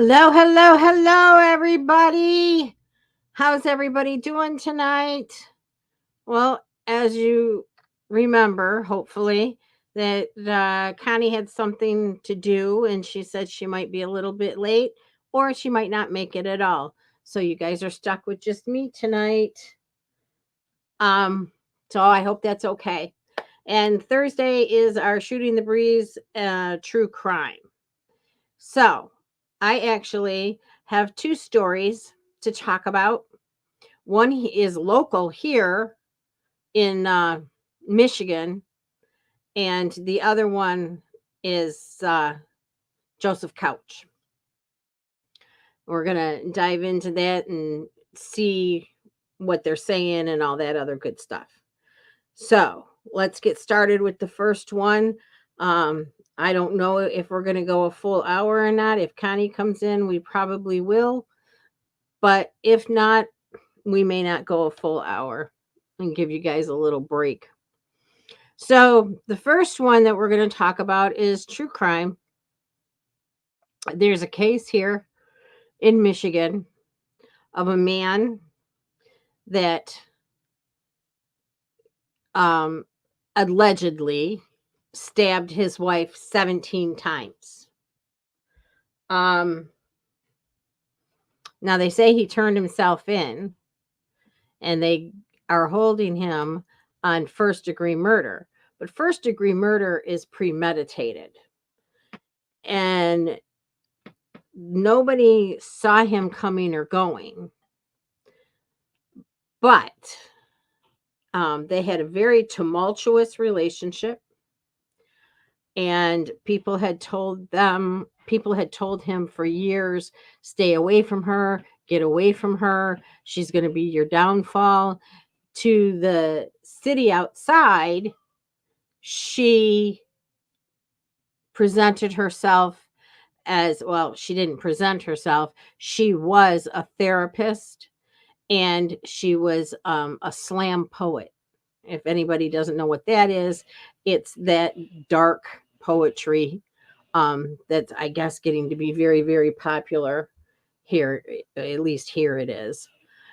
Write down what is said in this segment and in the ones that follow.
Hello, hello, hello, everybody. How's everybody doing tonight? Well, as you remember, hopefully, that Connie had something to do and she said she might be a little bit late or she might not make it at all. So you guys are stuck with just me tonight. Um, so I hope that's okay. And Thursday is our Shooting the Breeze true crime. So I actually have two stories to talk about. One is local here in Michigan, and the other one is Joseph Couch. We're going to dive into that and see what they're saying and all that other good stuff. So let's get started with the first one. Um, I don't know if we're going to go a full hour or not. If Connie comes in, we probably will. But if not, we may not go a full hour and give you guys a little break. So, the first one that we're going to talk about is true crime. There's a case here in Michigan of a man that um, allegedly stabbed his wife 17 times. Um, Now, they say he turned himself in and they are holding him on first degree murder. But first degree murder is premeditated. And nobody saw him coming or going. But they had a very tumultuous relationship. And people had told him for years, stay away from her, get away from her. She's going to be your downfall. To the city outside, she presented herself as well. She didn't present herself. She was a therapist and she was a slam poet. If anybody doesn't know what that is, it's that dark poetry that's, I guess, getting to be very, very popular here. At least here it is.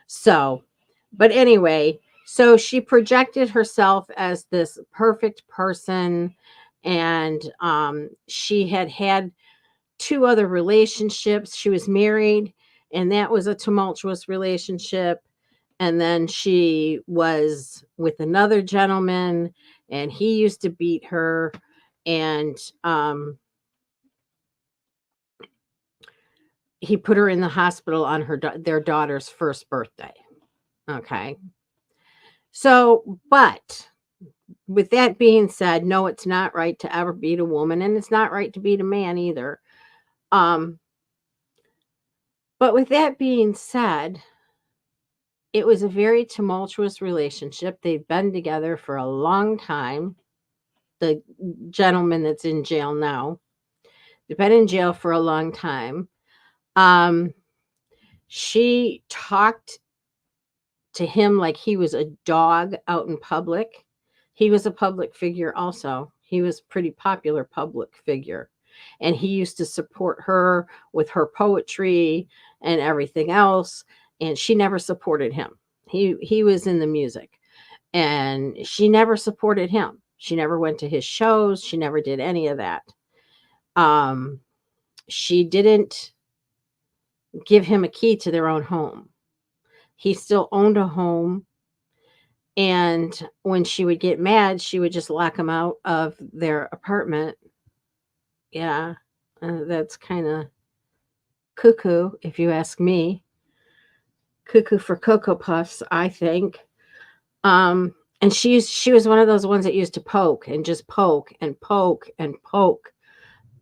So, but anyway, so she projected herself as this perfect person, and she had two other relationships. She was married, and that was a tumultuous relationship. And then she was with another gentleman, and he used to beat her. And he put her in the hospital on their daughter's first birthday. Okay. So, but with that being said, no, it's not right to ever beat a woman, and it's not right to beat a man either. Um, but with that being said, it was a very tumultuous relationship. They've been together for a long time. The gentleman that's in jail now, they've been in jail for a long time. She talked to him like he was a dog out in public. He was a public figure also. He was pretty popular public figure. And he used to support her with her poetry and everything else. And she never supported him. He was in the music. And she never supported him. She never went to his shows. She never did any of that. She didn't give him a key to their own home. He still owned a home. And when she would get mad, she would just lock him out of their apartment. Yeah, that's kind of cuckoo, if you ask me. Cuckoo for Cocoa Puffs, I think. And she was one of those ones that used to poke and just poke and poke and poke,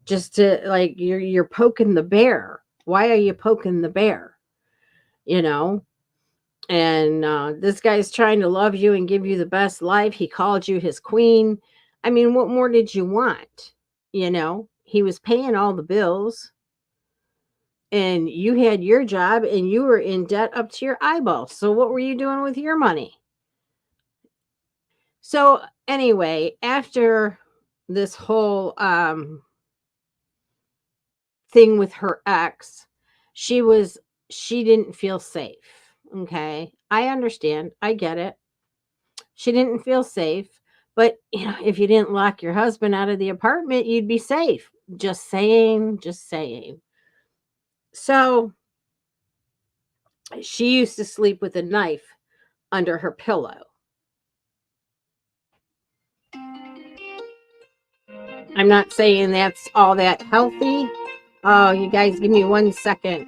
just to like you're poking the bear. Why are you poking the bear? You know. And this guy's trying to love you and give you the best life. He called you his queen. I mean, what more did you want? You know, he was paying all the bills and you had your job and you were in debt up to your eyeballs. So what were you doing with your money? So anyway, after this whole thing with her ex, She was she didn't feel safe. Okay. I understand. I get it. She didn't feel safe. But if you didn't lock your husband out of the apartment, you'd be safe. Just saying, just saying. So she used to sleep with a knife under her pillow. I'm not saying that's all that healthy. Oh, you guys, give me 1 second.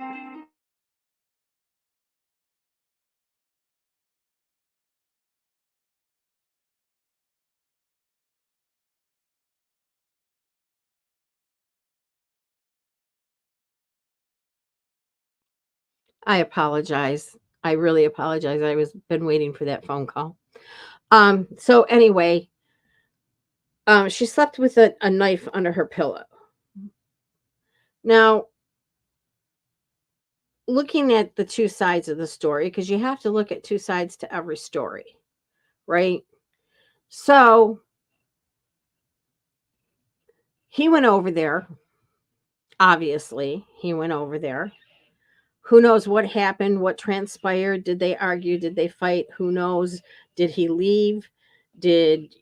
I apologize. I really apologize. I was been waiting for that phone call. So anyway, she slept with a knife under her pillow. Now, looking at the two sides of the story, because you have to look at two sides to every story, right? So he went over there. Obviously, he went over there. Who knows what happened, what transpired? Did they argue? Did they fight? Who knows? Did he leave? Did,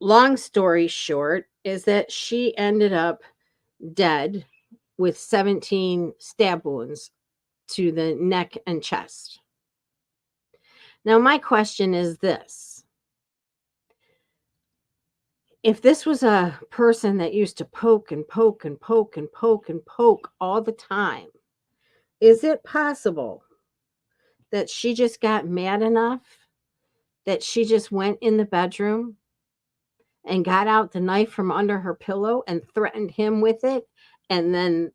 long story short is that she ended up dead with 17 stab wounds to the neck and chest. Now, my question is this. If this was a person that used to poke and poke and poke and poke and poke all the time, is it possible that she just got mad enough that she just went in the bedroom and got out the knife from under her pillow and threatened him with it? And then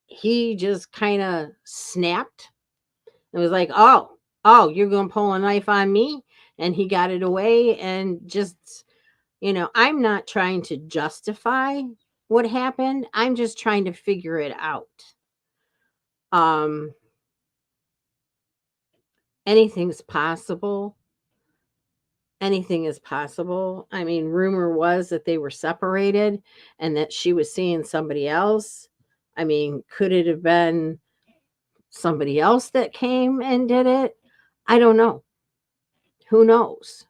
he just kind of snapped. It was like, oh, you're going to pull a knife on me? And he got it away and just, I'm not trying to justify what happened. I'm just trying to figure it out. Um, Anything's possible. Anything is possible. I mean, rumor was that they were separated and that she was seeing somebody else. I mean, could it have been somebody else that came and did it? I don't know. Who knows?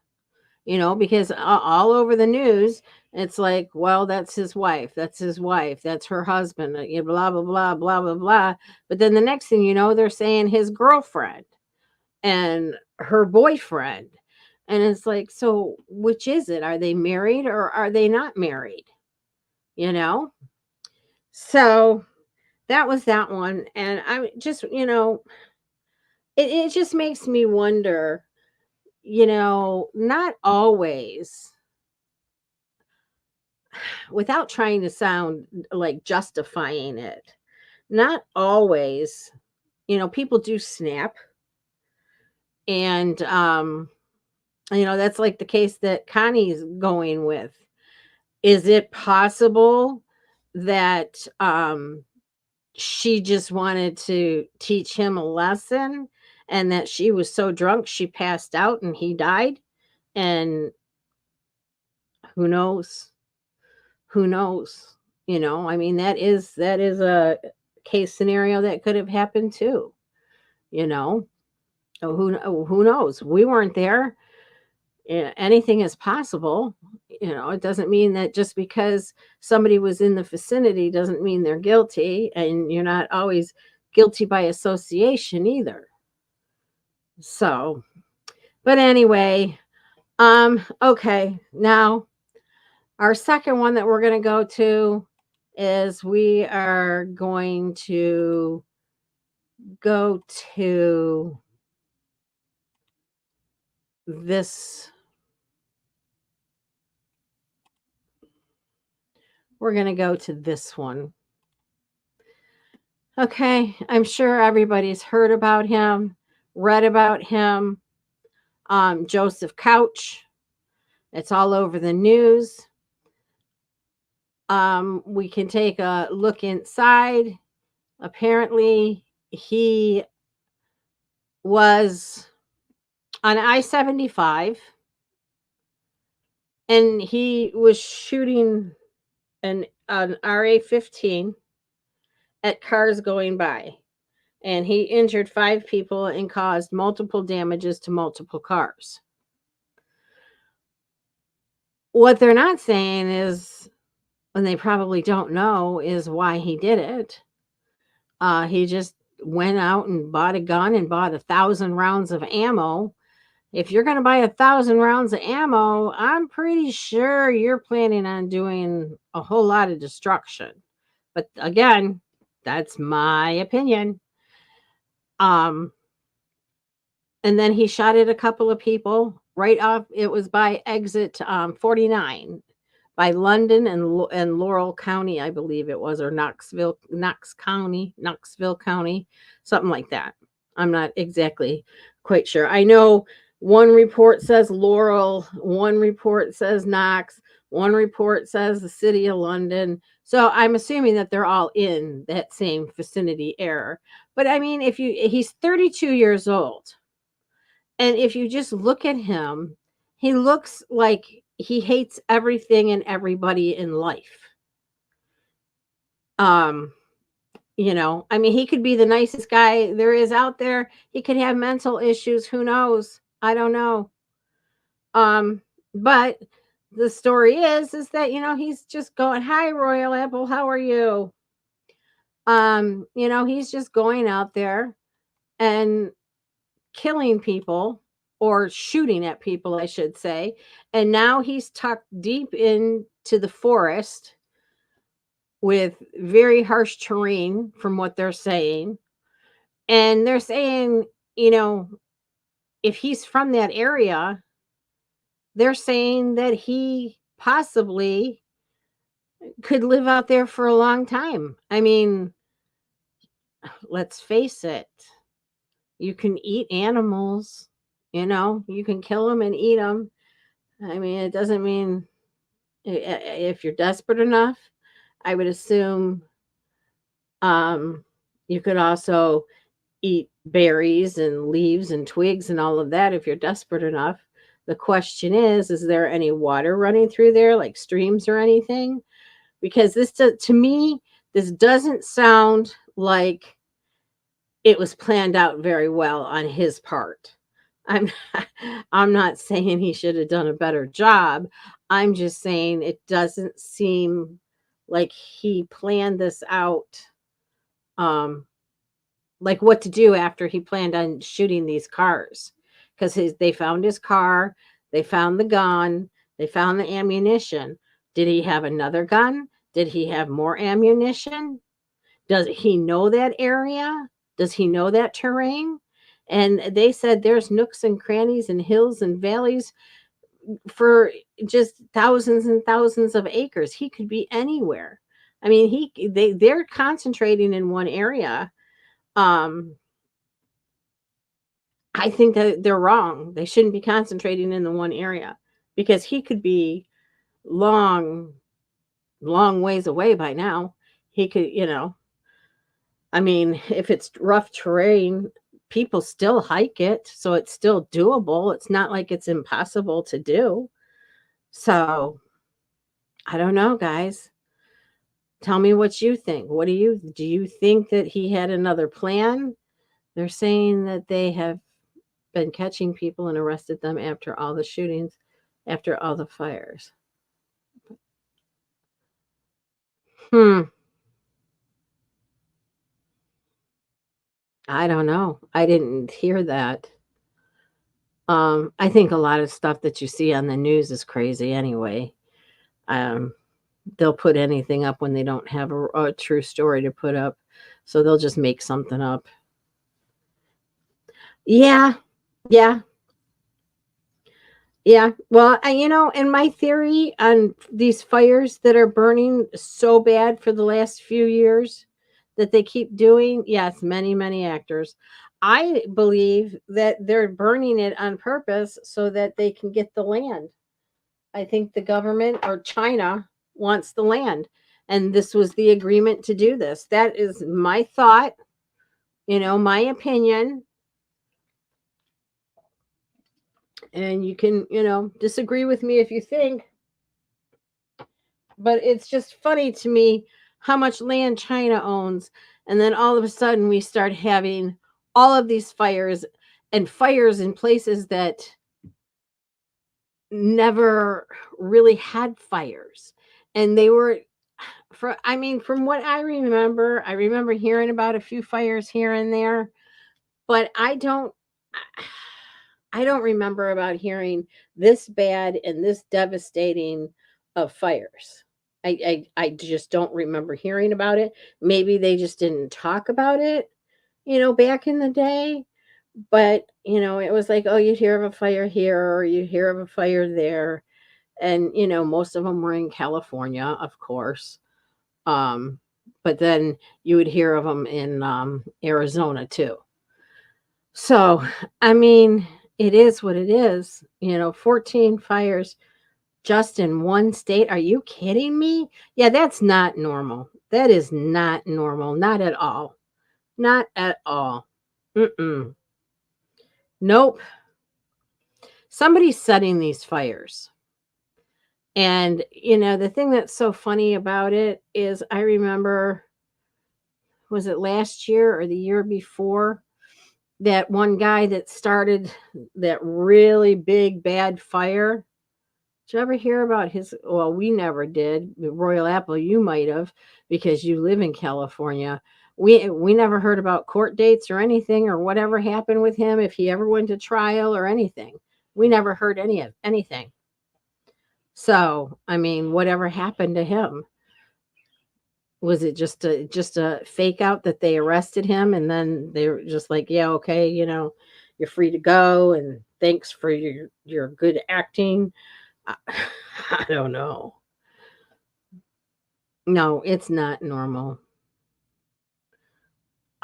Because all over the news, it's like, well, that's his wife. That's his wife. That's her husband. Blah, blah, blah, blah, blah, blah. But then the next thing you know, they're saying his girlfriend and her boyfriend. And it's like, so which is it? Are they married or are they not married? You know? So that was that one. And I just, it just makes me wonder, not always, without trying to sound like justifying it, not always, people do snap. And, that's like the case that Connie's going with. Is it possible that she just wanted to teach him a lesson and that she was so drunk she passed out and he died? And who knows? Who knows? I mean, that is a case scenario that could have happened too. You know, who knows? We weren't there. Anything is possible. It doesn't mean that just because somebody was in the vicinity doesn't mean they're guilty, and you're not always guilty by association either. So, but anyway, okay, now our second one that we're going to go to is we are going to go to this. We're going to go to this one. Okay, I'm sure everybody's heard about him, read about him. Joseph Couch. It's all over the news. We can take a look inside. Apparently, he was on I-75 and he was shooting an RA-15 at cars going by. And he injured 5 people and caused multiple damages to multiple cars. What they're not saying is, and they probably don't know, is why he did it. He just went out and bought a gun and bought 1,000 rounds of ammo. If you're going to buy 1,000 rounds of ammo, I'm pretty sure you're planning on doing a whole lot of destruction. But again, that's my opinion. And then he shot at a couple of people right off. It was by exit 49 by London and Laurel County, I believe it was, or Knoxville County, something like that. I'm not exactly quite sure. I know one report says Laurel, one report says Knox, one report says the city of London. So I'm assuming that they're all in that same vicinity area. But I mean, he's 32 years old. And if you just look at him, he looks like he hates everything and everybody in life. I mean, he could be the nicest guy there is out there. He could have mental issues. Who knows? I don't know. But the story is that, he's just going, "Hi, Royal Apple, how are you?" He's just going out there and killing people, or shooting at people, I should say. And now he's tucked deep into the forest with very harsh terrain, from what they're saying. And they're saying, if he's from that area, they're saying that he possibly could live out there for a long time. I mean, let's face it. You can eat animals, you can kill them and eat them. I mean, it doesn't mean, if you're desperate enough, I would assume you could also eat berries and leaves and twigs and all of that if you're desperate enough. The question is there any water running through there, like streams or anything? Because to me, this doesn't sound like it was planned out very well on his part. I'm not saying he should have done a better job. I'm just saying it doesn't seem like he planned this out, like what to do after he planned on shooting these cars. Because they found his car, they found the gun, they found the ammunition. Did he have another gun? Did he have more ammunition? Does he know that area? Does he know that terrain? And they said there's nooks and crannies and hills and valleys for just thousands and thousands of acres. He could be anywhere. I mean, they're concentrating in one area. I think that they're wrong. They shouldn't be concentrating in the one area, because he could be long ways away by now. He could, I mean, if it's rough terrain, people still hike it, so it's still doable. It's not like it's impossible to do. So, I don't know, guys. Tell me what you think. Do you think that he had another plan? They're saying that they have been catching people and arrested them after all the shootings, after all the fires. I don't know. I didn't hear that. I think a lot of stuff that you see on the news is crazy anyway. They'll put anything up when they don't have a true story to put up. So they'll just make something up. Yeah. Yeah. Yeah. Well, and my theory on these fires that are burning so bad for the last few years that they keep doing, yes, many, many actors. I believe that they're burning it on purpose so that they can get the land. I think the government, or China, wants the land. And this was the agreement to do this. That is my thought, my opinion. And you can, disagree with me if you think. But it's just funny to me how much land China owns. And then all of a sudden we start having all of these fires, and fires in places that never really had fires. And they were, I mean, from what I remember hearing about a few fires here and there, but I don't remember about hearing this bad and this devastating of fires. I just don't remember hearing about it. Maybe they just didn't talk about it, back in the day. But, it was like, oh, you'd hear of a fire here or you hear of a fire there. And, most of them were in California, of course. Um, but then you would hear of them in Arizona too. So, I mean, it is what it is. 14 fires just in one state. Are you kidding me? Yeah, that's not normal. That is not normal. Not at all. Not at all. Mm-mm. Nope. Somebody's setting these fires. And, the thing that's so funny about it is I remember, was it last year or the year before? That one guy that started that really big bad fire. Did you ever hear about his? Well, we never did. The Royal Apple, you might have, because you live in California. We never heard about court dates or anything or whatever happened with him, if he ever went to trial or anything. We never heard anything. So, I mean, whatever happened to him? Was it just a fake out that they arrested him and then they were just like, yeah, okay, you're free to go and thanks for your good acting? I, I don't know. No, it's not normal.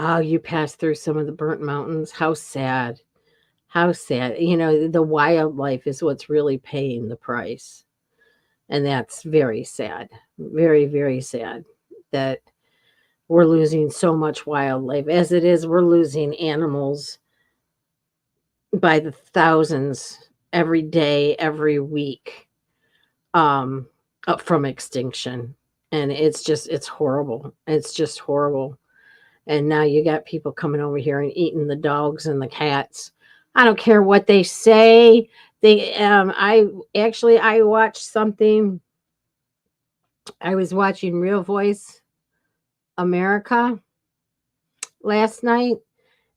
Oh, you passed through some of the burnt mountains. How sad. How sad. The wildlife is what's really paying the price. And that's very sad. Very, very sad that we're losing so much wildlife. As it is, we're losing animals by the thousands every day, every week, um, up from extinction. And it's horrible. It's just horrible. And now you got people coming over here and eating the dogs and the cats. I don't care what they say. I watched something. I was watching Real Voice America last night,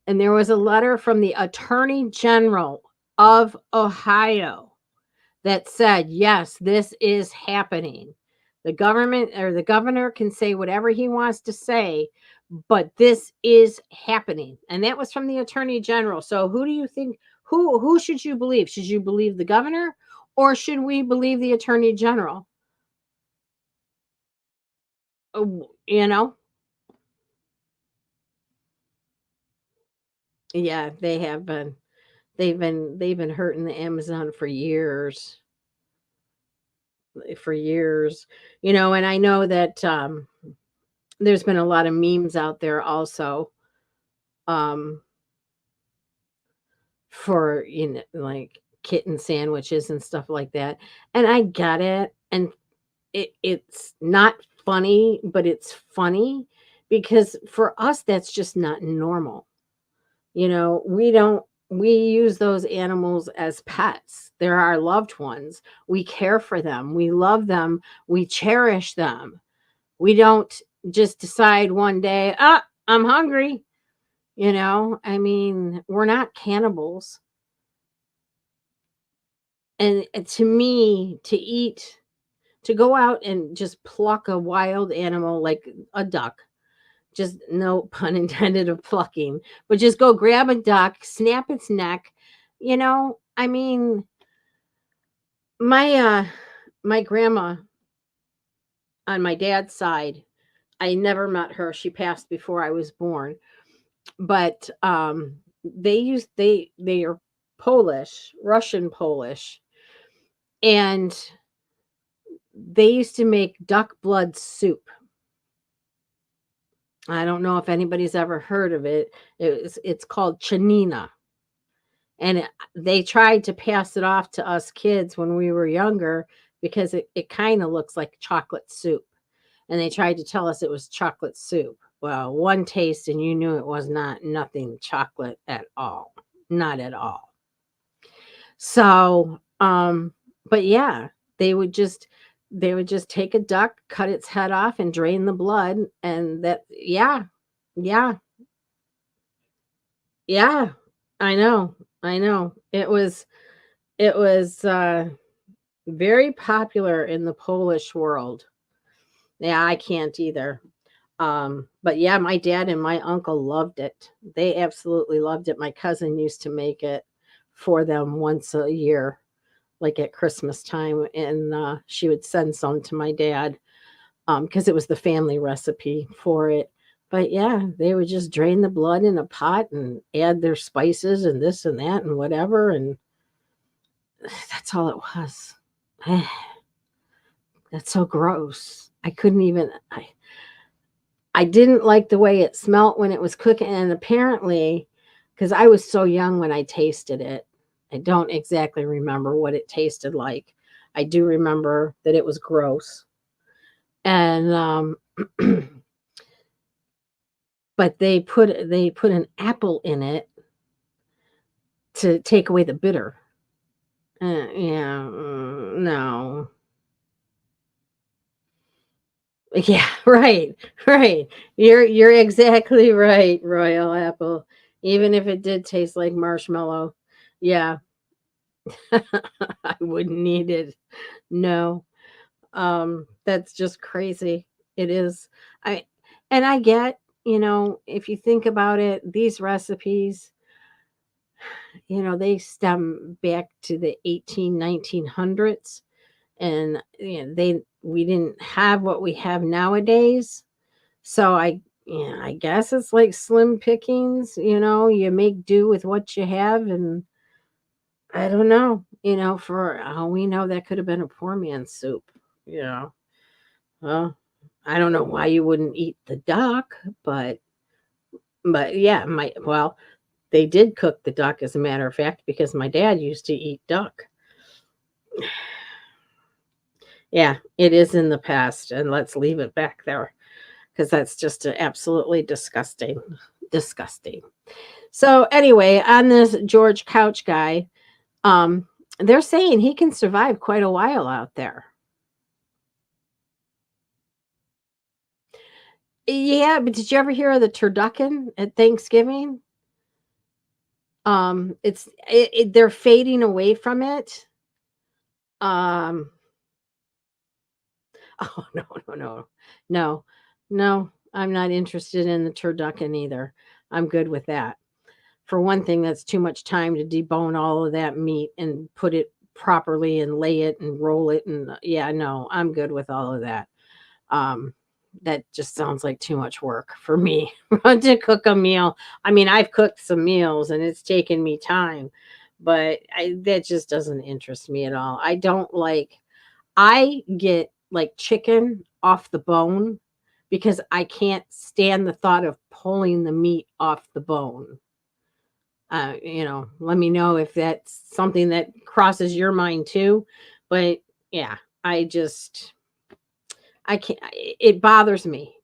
and there was a letter from the Attorney General of Ohio that said, yes, this is happening. The government or the governor can say whatever he wants to say, but this is happening. And that was from the Attorney General. So who do you think, who should you believe? Should you believe the governor or should we believe the Attorney General? You know? Yeah, they have been. They've been hurting the Amazon for years. For years. And I know that there's been a lot of memes out there also, um for like kitten sandwiches and stuff like that. And I get it. And it's not funny, but it's funny because for us that's just not normal. We use those animals as pets. They're our loved ones. We care for them. We love them. We cherish them. We don't just decide one day, ah, I'm hungry. I mean, we're not cannibals. And to me, to go out and just pluck a wild animal like a duck, just no pun intended of plucking, but just go grab a duck, snap its neck. I mean, my grandma on my dad's side, I never met her. She passed before I was born. But they are Polish, Russian Polish, and they used to make duck blood soup. I don't know if anybody's ever heard of it. It's called chanina. And they tried to pass it off to us kids when we were younger because it kind of looks like chocolate soup. And they tried to tell us it was chocolate soup. well, one taste and you knew it was not nothing chocolate at all. Not at all. So, but yeah, they would just they would just take a duck, cut its head off, and drain the blood, and that yeah, yeah, yeah. I know, I know. It was very popular in the Polish world. Yeah, I can't either. But yeah, my dad and my uncle loved it. They absolutely loved it. My cousin used to make it for them once a year, like at Christmas time, and she would send some to my dad because it was the family recipe for it. But yeah, they would just drain the blood in a pot and add their spices and this and that and whatever, and that's all it was. That's so gross. I couldn't even. I didn't like the way it smelt when it was cooking, and apparently, because I was so young when I tasted it, I don't exactly remember what it tasted like. I do remember that it was gross, and but they put an apple in it to take away the bitter. Yeah, no. Yeah, right, right. You're exactly right, Royal Apple. Even if it did taste like marshmallow, yeah, I wouldn't need it. No, that's just crazy. It is. I and I get, if you think about it, these recipes, they stem back to the 1900s, and they we didn't have what we have nowadays. So I guess it's like slim pickings, you make do with what you have, and I don't know, for all we know, that could have been a poor man's soup, you know. Well, I don't know why you wouldn't eat the duck, but yeah, they did cook the duck, as a matter of fact, because my dad used to eat duck. Yeah, it is in the past, and let's leave it back there because that's just absolutely disgusting. Disgusting. So anyway, on this George Couch guy, um, they're saying he can survive quite a while out there. Yeah, but did you ever hear of the turducken at Thanksgiving? They're fading away from it. Um, oh no, no, no, no, no. I'm not interested in the turducken either. I'm good with that. For one thing, that's too much time to debone all of that meat and put it properly and lay it and roll it, and yeah, no, I'm good with all of that. Um, that just sounds like too much work for me to cook a meal. I mean, I've cooked some meals and it's taken me time, but that just doesn't interest me at all. I get like chicken off the bone because I can't stand the thought of pulling the meat off the bone. Let me know if that's something that crosses your mind too. But yeah, I can't, it bothers me.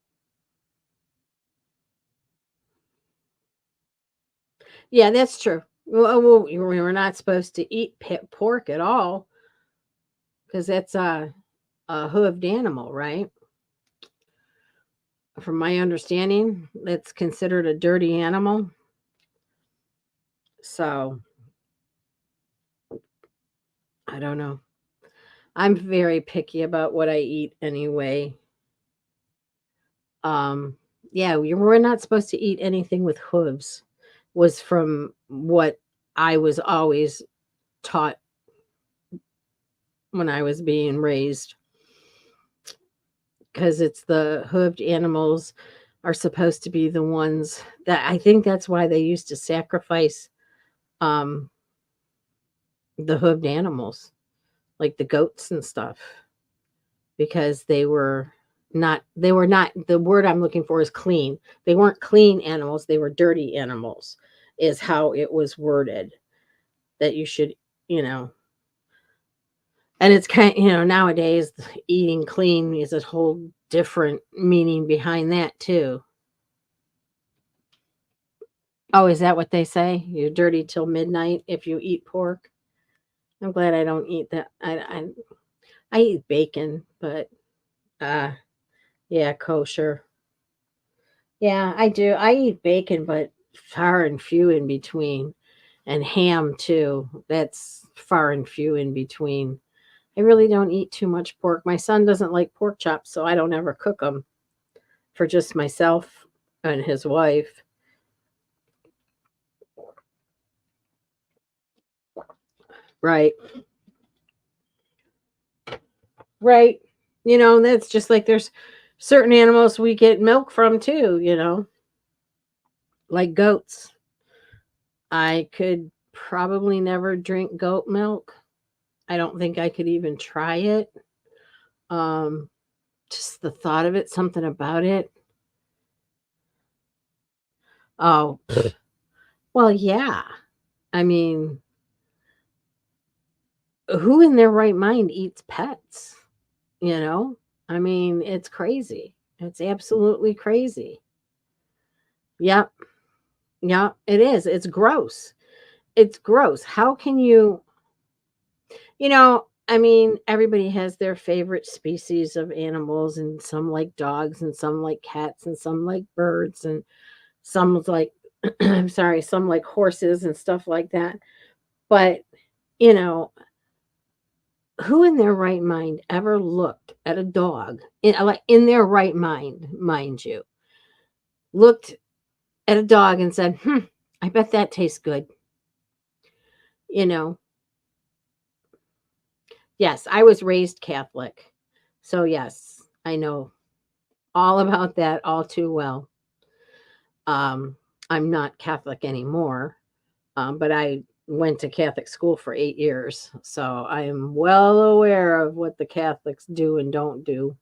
Yeah, that's true. Well, we're not supposed to eat pork at all because that's a hooved animal, right? From my understanding, that's considered a dirty animal. So I don't know. I'm very picky about what I eat anyway. Um, yeah, we're not supposed to eat anything with hooves, was from what I was always taught when I was being raised, because it's the hooved animals are supposed to be the ones that I think that's why they used to sacrifice um the hooved animals, like the goats and stuff, because they were not the word I'm looking for is clean. They weren't clean animals, they were dirty animals, is how it was worded, that you should, you know, and it's nowadays eating clean is a whole different meaning behind that too. Oh, is that what they say? You're dirty till midnight if you eat pork? I'm glad I don't eat that. I eat bacon, but uh yeah, kosher. Yeah, I do. I eat bacon, but far and few in between. And ham too. That's far and few in between. I really don't eat too much pork. My son doesn't like pork chops, so I don't ever cook them for just myself and his wife. Right. Right. That's just like there's certain animals we get milk from too, like goats. I could probably never drink goat milk. I don't think I could even try it. Um, just the thought of it, something about it. Oh, well, yeah. I mean, who in their right mind eats pets? You know? I mean, it's crazy. It's absolutely crazy. Yep. Yeah, it is. It's gross. It's gross. How can I mean, everybody has their favorite species of animals, and some like dogs, and some like cats, and some like birds, and some like, I'm sorry, some like horses and stuff like that. But, you know, who in their right mind ever looked at a dog, like in their right mind you, looked at a dog and said, I bet that tastes good. You know, yes, I was raised Catholic. So, yes, I know all about that all too well. Um, I'm not Catholic anymore, but I went to Catholic school for 8 years. So I am well aware of what the Catholics do and don't do.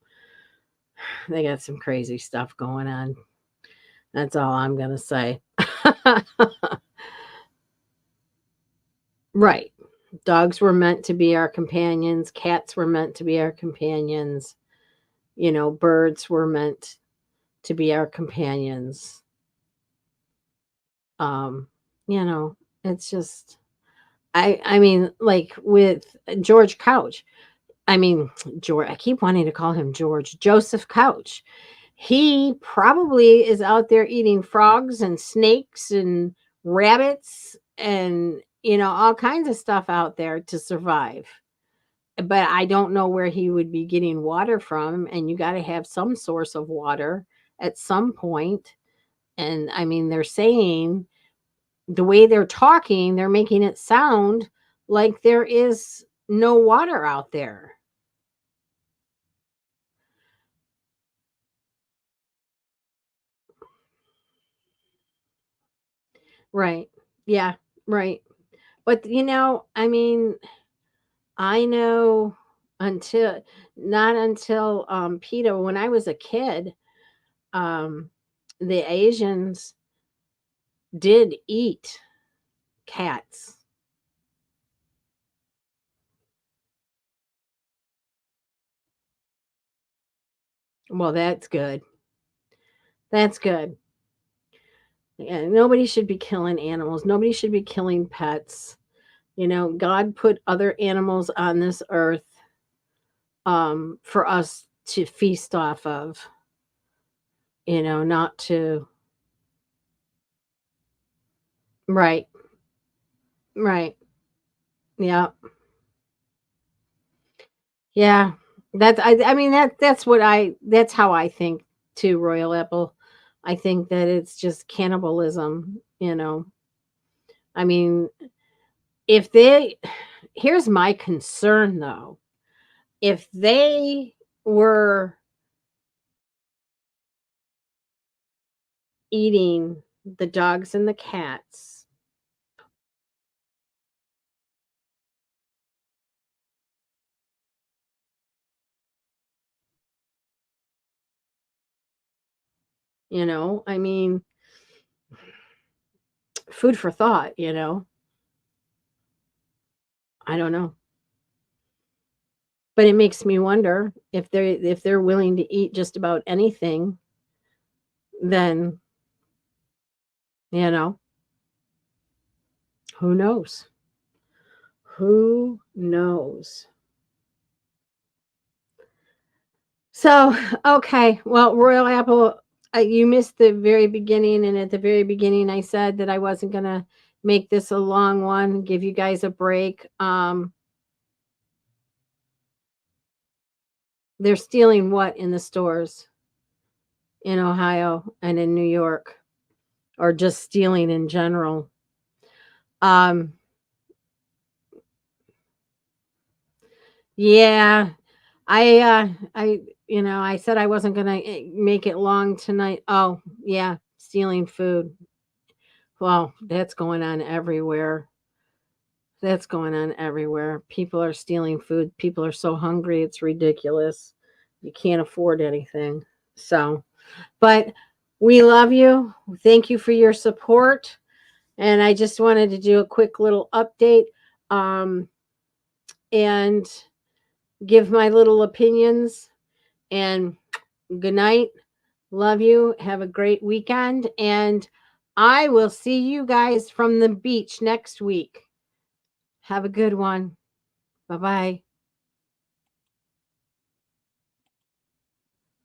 They got some crazy stuff going on. That's all I'm going to say. Right. Dogs were meant to be our companions, cats were meant to be our companions, birds were meant to be our companions. Um, you know, it's just I mean, like with George Couch. I mean, George, I keep wanting to call him George. Joseph Couch. He probably is out there eating frogs and snakes and rabbits and, all kinds of stuff out there to survive. But I don't know where he would be getting water from, and you got to have some source of water at some point. And I mean, they're saying the way they're talking, they're making it sound like there is no water out there. Right. Yeah, right. But I mean, I know until not until PETA, when I was a kid, um the Asians did eat cats. Well, that's good. That's good. Yeah, nobody should be killing animals. Nobody should be killing pets. God put other animals on this earth for us to feast off of, not to. Right. Right. Yeah. Yeah. I mean that's how I think too, Royal Apple. I think that it's just cannibalism. I mean, if they here's my concern though. If they were eating the dogs and the cats, I mean, food for thought. I don't know. But it makes me wonder if they're willing to eat just about anything, then, you know. Who knows? Who knows? So, okay. Well, Royal Apple, you missed the very beginning. And at the very beginning, I said that I wasn't going to make this a long one, give you guys a break. They're stealing what in the stores in Ohio and in New York, or just stealing in general? Um, yeah, I said I wasn't gonna make it long tonight. Oh, yeah, stealing food. Well, that's going on everywhere. That's going on everywhere. People are stealing food. People are so hungry, it's ridiculous. You can't afford anything. So, but we love you. Thank you for your support. And I just wanted to do a quick little update, um, and give my little opinions. And good night. Love you. Have a great weekend. And I will see you guys from the beach next week. Have a good one. Bye bye.